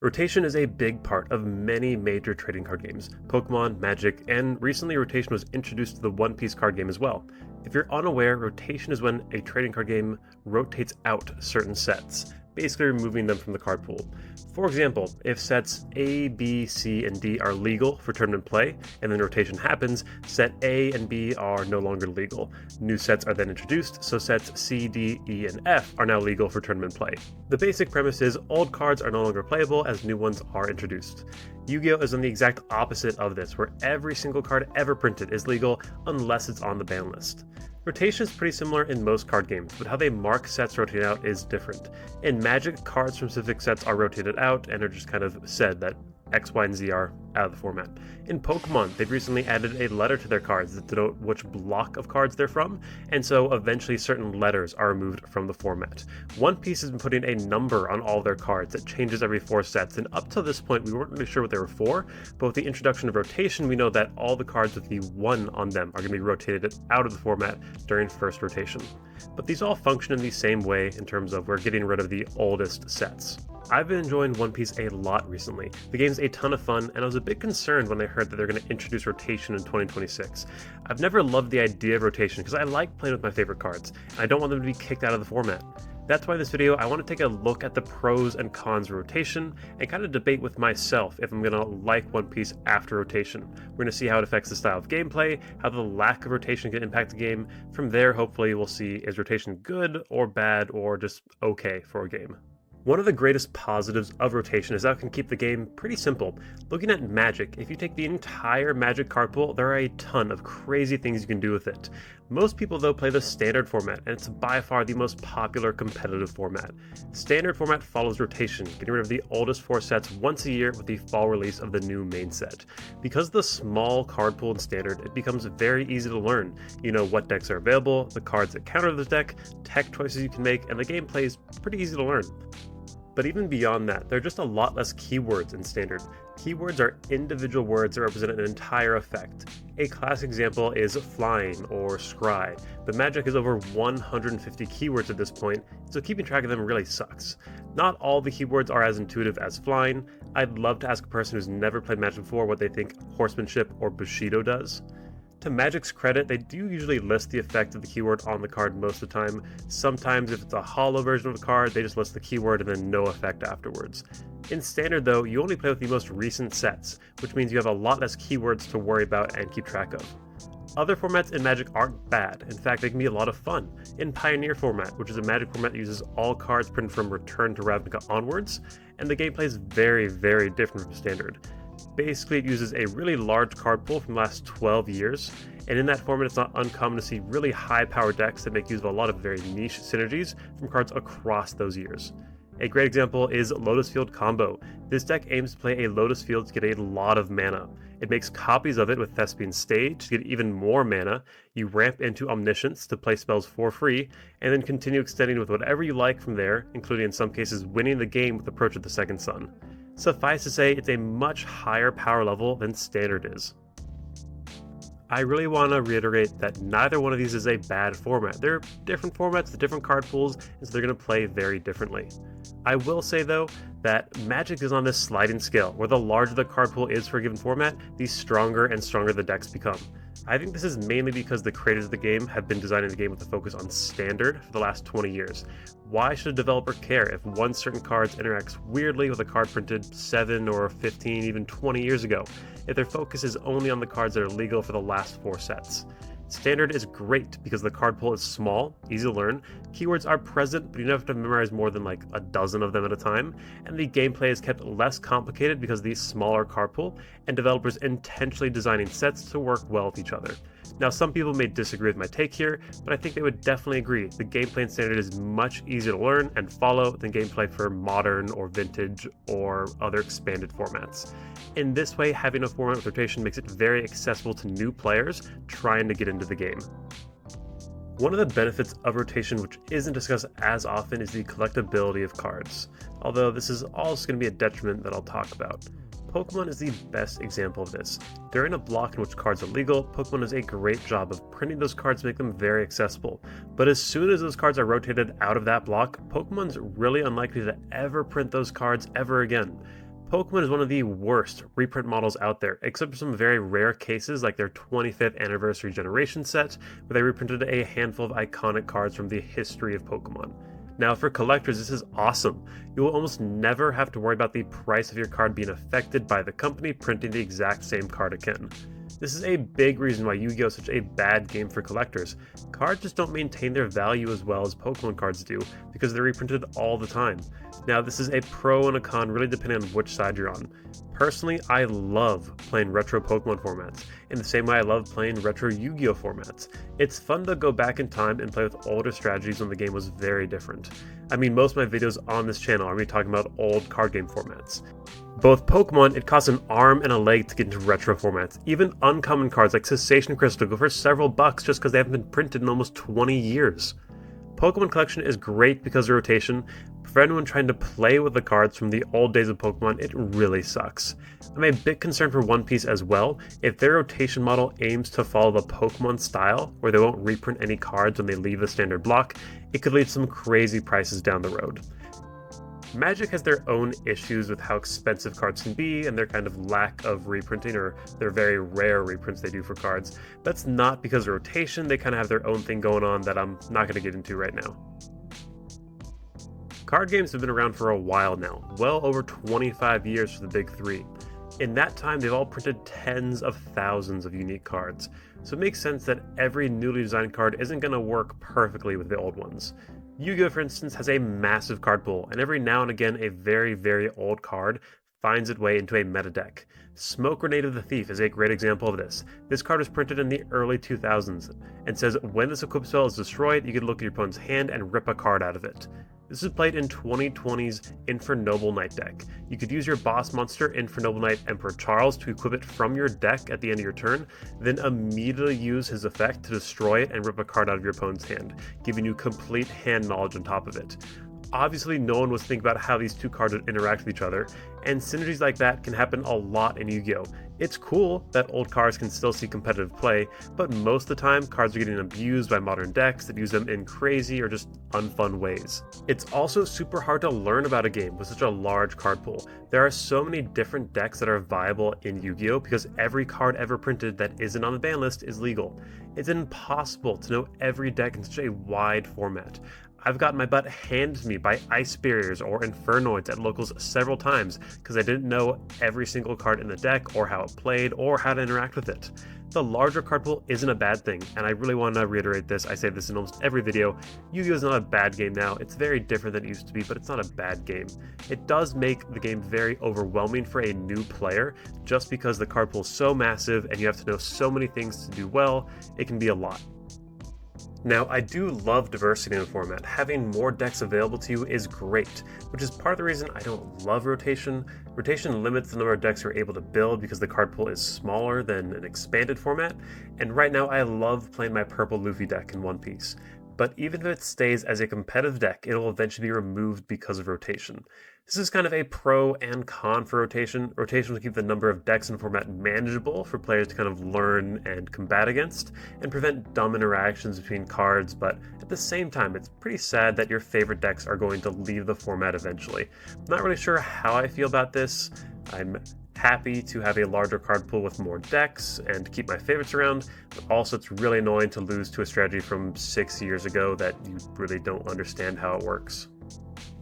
Rotation is a big part of many major trading card games, Pokemon, Magic, and recently rotation was introduced to the One Piece card game as well. If you're unaware, rotation is when a trading card game rotates out certain sets, basically removing them from the card pool. For example, if sets A, B, C, and D are legal for tournament play, and then rotation happens, set A and B are no longer legal. New sets are then introduced, so sets C, D, E, and F are now legal for tournament play. The basic premise is old cards are no longer playable as new ones are introduced. Yu-Gi-Oh! Is on the exact opposite of this, where every single card ever printed is legal unless it's on the ban list. Rotation is pretty similar in most card games, but how they mark sets rotating out is different. In Magic, cards from specific sets are rotated out and are just kind of said that X, Y, and Z are out of the format. In Pokemon, they've recently added a letter to their cards that denote which block of cards they're from, and so eventually certain letters are removed from the format. One Piece has been putting a number on all of their cards that changes every 4 sets, and up to this point we weren't really sure what they were for, but with the introduction of rotation we know that all the cards with the 1 on them are going to be rotated out of the format during first rotation. But these all function in the same way in terms of we're getting rid of the oldest sets. I've been enjoying One Piece a lot recently. The game's a ton of fun, and I was a bit concerned when I heard that they're going to introduce rotation in 2026. I've never loved the idea of rotation because I like playing with my favorite cards, and I don't want them to be kicked out of the format. That's why in this video I want to take a look at the pros and cons of rotation and kind of debate with myself if I'm going to like One Piece after rotation. We're going to see how it affects the style of gameplay, how the lack of rotation can impact the game. From there, hopefully we'll see is rotation good or bad or just okay for a game. One of the greatest positives of rotation is that it can keep the game pretty simple. Looking at Magic, if you take the entire Magic card pool, there are a ton of crazy things you can do with it. Most people though play the standard format, and it's by far the most popular competitive format. Standard format follows rotation, getting rid of the oldest 4 sets once a year with the fall release of the new main set. Because of the small card pool in standard, it becomes very easy to learn. You know what decks are available, the cards that counter the deck, tech choices you can make, and the gameplay is pretty easy to learn. But even beyond that, there are just a lot less keywords in standard. Keywords are individual words that represent an entire effect. A classic example is flying or scry, but Magic has over 150 keywords at this point, so keeping track of them really sucks. Not all the keywords are as intuitive as flying. I'd love to ask a person who's never played Magic before what they think horsemanship or Bushido does. To Magic's credit, they do usually list the effect of the keyword on the card most of the time. Sometimes if it's a hollow version of the card, they just list the keyword and then no effect afterwards. In Standard though, you only play with the most recent sets, which means you have a lot less keywords to worry about and keep track of. Other formats in Magic aren't bad, in fact they can be a lot of fun. In Pioneer format, which is a Magic format that uses all cards printed from Return to Ravnica onwards, and the gameplay is very different from Standard. Basically, it uses a really large card pool from the last 12 years, and in that format it's not uncommon to see really high power decks that make use of a lot of very niche synergies from cards across those years. A great example is Lotus Field Combo. This deck aims to play a Lotus Field to get a lot of mana. It makes copies of it with Thespian Stage to get even more mana. You ramp into Omniscience to play spells for free, and then continue extending with whatever you like from there, including in some cases winning the game with Approach of the Second Sun. Suffice to say, it's a much higher power level than Standard is. I really want to reiterate that neither one of these is a bad format. They're different formats, the different card pools, and so they're going to play very differently. I will say though that Magic is on this sliding scale, where the larger the card pool is for a given format, the stronger and stronger the decks become. I think this is mainly because the creators of the game have been designing the game with a focus on Standard for the last 20 years. Why should a developer care if one certain card interacts weirdly with a card printed 7 or 15, even 20 years ago, if their focus is only on the cards that are legal for the last 4 sets? Standard is great because the card pool is small, easy to learn, keywords are present but you don't have to memorize more than like a dozen of them at a time, and the gameplay is kept less complicated because of the smaller card pool and developers intentionally designing sets to work well with each other. Now some people may disagree with my take here, but I think they would definitely agree the gameplay in Standard is much easier to learn and follow than gameplay for Modern or Vintage or other expanded formats. In this way, having a format with rotation makes it very accessible to new players trying to get into the game. One of the benefits of rotation which isn't discussed as often is the collectibility of cards, although this is also going to be a detriment that I'll talk about. Pokemon is the best example of this. During a block in which cards are legal, Pokemon does a great job of printing those cards to make them very accessible. But as soon as those cards are rotated out of that block, Pokemon's really unlikely to ever print those cards ever again. Pokemon is one of the worst reprint models out there, except for some very rare cases like their 25th anniversary generation set, where they reprinted a handful of iconic cards from the history of Pokemon. Now, for collectors, this is awesome. You will almost never have to worry about the price of your card being affected by the company printing the exact same card again. This is a big reason why Yu-Gi-Oh! Is such a bad game for collectors. Cards just don't maintain their value as well as Pokemon cards do, because they're reprinted all the time. Now, this is a pro and a con, really depending on which side you're on. Personally, I love playing retro Pokemon formats, in the same way I love playing retro Yu-Gi-Oh! Formats. It's fun to go back in time and play with older strategies when the game was very different. I mean, most of my videos on this channel are me talking about old card game formats. Both Pokemon, it costs an arm and a leg to get into retro formats. Even uncommon cards like Cessation Crystal go for several bucks just because they haven't been printed in almost 20 years. Pokemon Collection is great because of rotation, but for anyone trying to play with the cards from the old days of Pokemon, it really sucks. I'm a bit concerned for One Piece as well. If their rotation model aims to follow the Pokemon style, where they won't reprint any cards when they leave the standard block, it could lead to some crazy prices down the road. Magic has their own issues with how expensive cards can be and their kind of lack of reprinting, or their very rare reprints they do for cards. That's not because of rotation, they kind of have their own thing going on that I'm not going to get into right now. Card games have been around for a while now, well over 25 years for the big three. In that time, they've all printed tens of thousands of unique cards, so it makes sense that every newly designed card isn't going to work perfectly with the old ones. Yu-Gi-Oh! For instance, has a massive card pool, and every now and again a very, very old card finds its way into a meta deck. Smoke Grenade of the Thief is a great example of this. This card was printed in the early 2000s, and says when this equip spell is destroyed, you can look at your opponent's hand and rip a card out of it. This is played in 2020's Infernoble Knight deck. You could use your boss monster, Infernoble Knight Emperor Charles, to equip it from your deck at the end of your turn, then immediately use his effect to destroy it and rip a card out of your opponent's hand, giving you complete hand knowledge on top of it. Obviously, no one was thinking about how these two cards would interact with each other, and synergies like that can happen a lot in Yu-Gi-Oh! It's cool that old cards can still see competitive play, but most of the time, cards are getting abused by modern decks that use them in crazy or just unfun ways. It's also super hard to learn about a game with such a large card pool. There are so many different decks that are viable in Yu-Gi-Oh! Because every card ever printed that isn't on the ban list is legal. It's impossible to know every deck in such a wide format. I've gotten my butt handed to me by Ice Barriers or Infernoids at locals several times because I didn't know every single card in the deck or how it played or how to interact with it. The larger card pool isn't a bad thing, and I really want to reiterate this. I say this in almost every video. Yu-Gi-Oh! Is not a bad game now. It's very different than it used to be, but it's not a bad game. It does make the game very overwhelming for a new player, just because the card pool is so massive and you have to know so many things to do well. It can be a lot. Now, I do love diversity in the format. Having more decks available to you is great, which is part of the reason I don't love rotation. Rotation limits the number of decks you're able to build because the card pool is smaller than an expanded format, and right now I love playing my purple Lofi deck in One Piece. But even if it stays as a competitive deck, it'll eventually be removed because of rotation. This is kind of a pro and con for rotation. Rotation will keep the number of decks in the format manageable for players to kind of learn and combat against, and prevent dumb interactions between cards, but at the same time, it's pretty sad that your favorite decks are going to leave the format eventually. I'm not really sure how I feel about this. I'm happy to have a larger card pool with more decks and to keep my favorites around, but also it's really annoying to lose to a strategy from 6 years ago that you really don't understand how it works.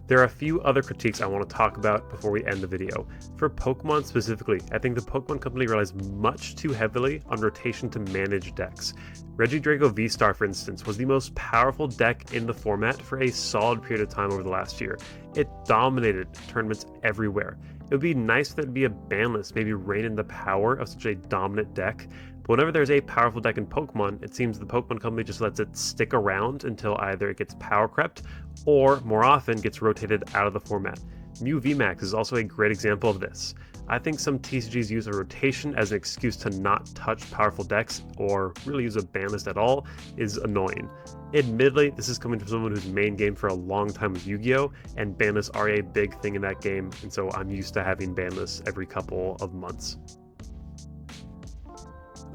There are a few other critiques I want to talk about before we end the video. For Pokemon specifically, I think the Pokemon Company relies much too heavily on rotation to manage decks. Regidrago V-Star, for instance, was the most powerful deck in the format for a solid period of time over the last year. It dominated tournaments everywhere. It would be nice for there to be a ban list, maybe rein in the power of such a dominant deck. But whenever there's a powerful deck in Pokemon, it seems the Pokemon Company just lets it stick around until either it gets power crept or, more often, gets rotated out of the format. Mew VMAX is also a great example of this. I think some TCGs use a rotation as an excuse to not touch powerful decks or really use a ban list at all is annoying. Admittedly, this is coming from someone whose main game for a long time was Yu-Gi-Oh! And ban lists are a big thing in that game, and so I'm used to having ban lists every couple of months.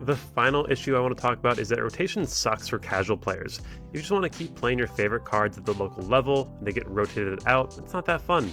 The final issue I want to talk about is that rotation sucks for casual players. If you just want to keep playing your favorite cards at the local level and they get rotated out, it's not that fun.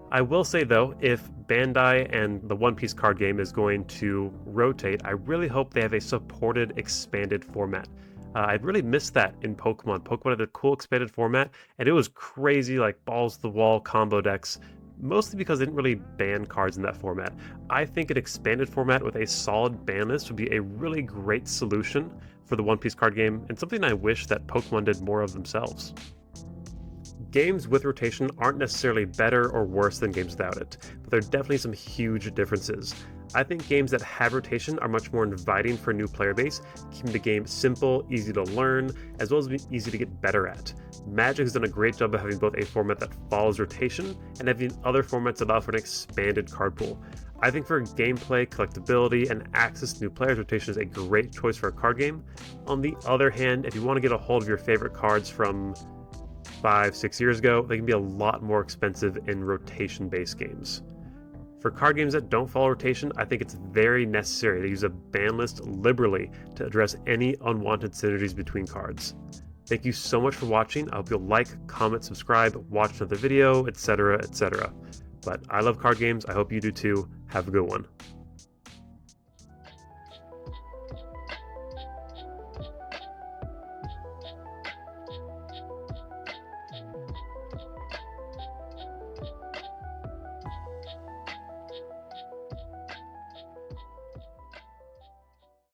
I will say though, if Bandai and the One Piece card game is going to rotate, I really hope they have a supported expanded format. I really missed that in Pokemon. Pokemon had a cool expanded format, and it was crazy, like balls to the wall combo decks, mostly because they didn't really ban cards in that format. I think an expanded format with a solid ban list would be a really great solution for the One Piece card game, and something I wish that Pokemon did more of themselves. Games with rotation aren't necessarily better or worse than games without it, but there are definitely some huge differences. I think games that have rotation are much more inviting for a new player base, keeping the game simple, easy to learn, as well as easy to get better at. Magic has done a great job of having both a format that follows rotation and having other formats that offer an expanded card pool. I think for gameplay, collectibility, and access to new players, rotation is a great choice for a card game. On the other hand, if you want to get a hold of your favorite cards from 5-6 years ago, they can be a lot more expensive in rotation-based games. For card games that don't follow rotation, I think it's very necessary to use a ban list liberally to address any unwanted synergies between cards. Thank you so much for watching. I hope you'll like, comment, subscribe, watch another video, etc., etc. But I love card games. I hope you do too. Have a good one.